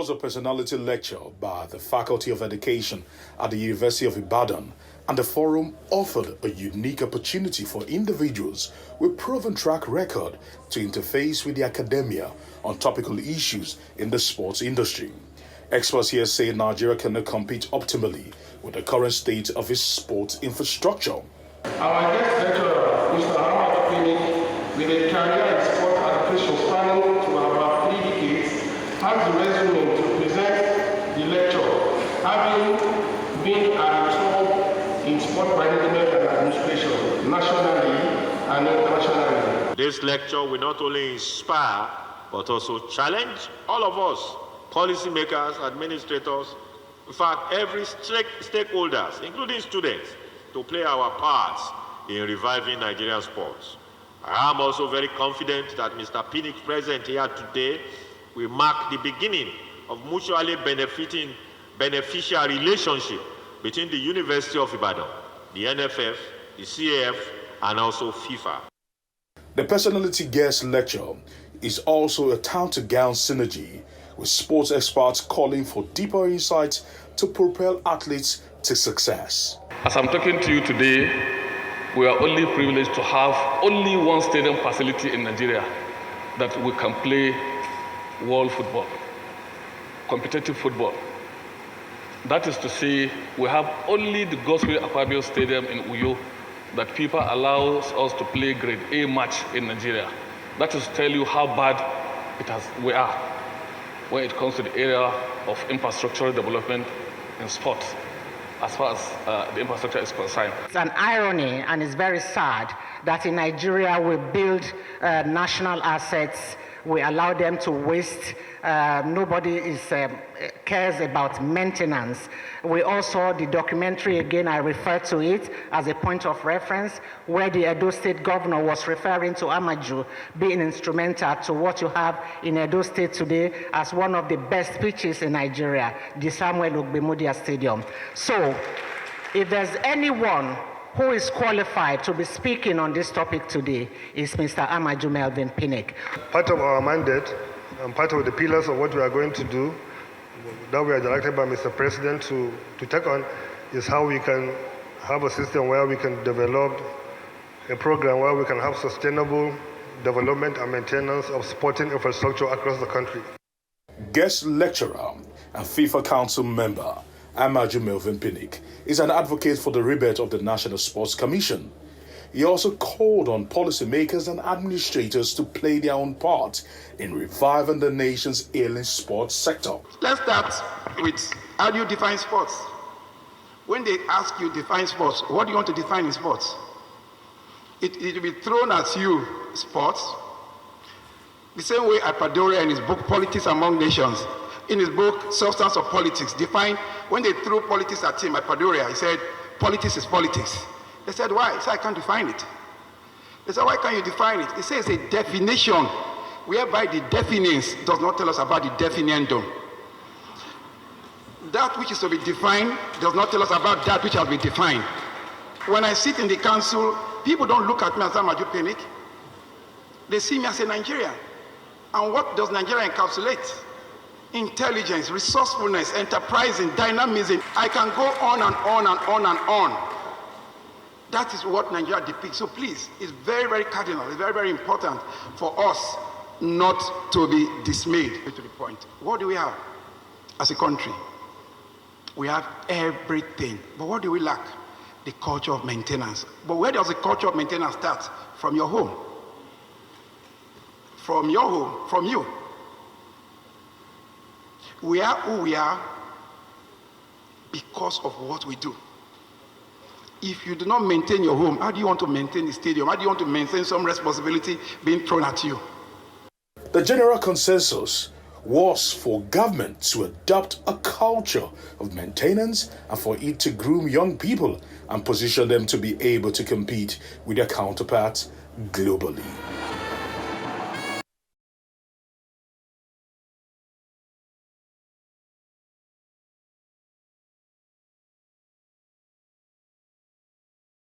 was a personality lecture by the Faculty of Education at the University of Ibadan, and the forum offered a unique opportunity for individuals with proven track record to interface with the academia on topical issues in the sports industry. Experts here say Nigeria cannot compete optimally with the current state of its sports infrastructure. Our guest lecturer, Mr. Amaju, Pinnick, with a career in sport education spanning to about 3 decades, has the resume to present the lecture, having been at the top in sport management and administration, nationally and internationally. This lecture will not only inspire, but also challenge all of us, policymakers, administrators, in fact, every stakeholders, including students, to play our parts in reviving Nigerian sports. I am also very confident that Mr. Pinnick present here today will mark the beginning of mutually beneficial relationship between the University of Ibadan, the NFF, the CAF, and also FIFA. The personality guest lecture is also a town-to-gown synergy, with sports experts calling for deeper insights to propel athletes to success. As I'm talking to you today, we are only privileged to have only one stadium facility in Nigeria that we can play world football, competitive football. That is to say, we have only the Gospel Akpabio Stadium in Uyo that FIFA allows us to play grade A match in Nigeria. That is to tell you how bad we are when it comes to the area of infrastructural development in sports, as far as the infrastructure is concerned. It's an irony, and it's very sad that in Nigeria we build national assets, we allow them to waste. Nobody cares about maintenance. We also, the documentary, again, I refer to it as a point of reference, where the Edo State governor was referring to Amaju being instrumental to what you have in Edo State today as one of the best pitches in Nigeria, the Samuel Ogbemudia Stadium. So, if there's anyone who is qualified to be speaking on this topic today, is Mr. Amaju Melvin Pinnick. Part of our mandate and part of the pillars of what we are going to do, that we are directed by Mr. President to take on, is how we can have a system where we can develop a program where we can have sustainable development and maintenance of sporting infrastructure across the country. Guest lecturer and FIFA Council member Amaju Melvin Pinnick is an advocate for the rebirth of the National Sports Commission. He also called on policymakers and administrators to play their own part in reviving the nation's ailing sports sector. Let's start with how do you define sports? When they ask you define sports, what do you want to define in sports? It will be thrown at you, sports. The same way Apadoria in his book, Politics Among Nations, in his book, Substance of Politics, defined, when they threw politics at him, Apadoria, he said, politics is politics. They said, why? He said, I can't define it. They said, why can't you define it? He says a definition, whereby the definance does not tell us about the definendum. That which is to be defined does not tell us about that which has been defined. When I sit in the council, people don't look at me as Amaju Pinnick. They see me as a Nigerian. And what does Nigeria encapsulate? Intelligence, resourcefulness, enterprising, dynamism. I can go on and on and on and on. That is what Nigeria depicts. So please, it's very, very cardinal. It's very, very important for us not to be dismayed. To the point, what do we have as a country? We have everything. But what do we lack? The culture of maintenance. But where does the culture of maintenance start? From your home. From your home, from you. We are who we are because of what we do. If you do not maintain your home, how do you want to maintain the stadium? How do you want to maintain some responsibility being thrown at you? The general consensus was for government to adopt a culture of maintenance and for it to groom young people and position them to be able to compete with their counterparts globally.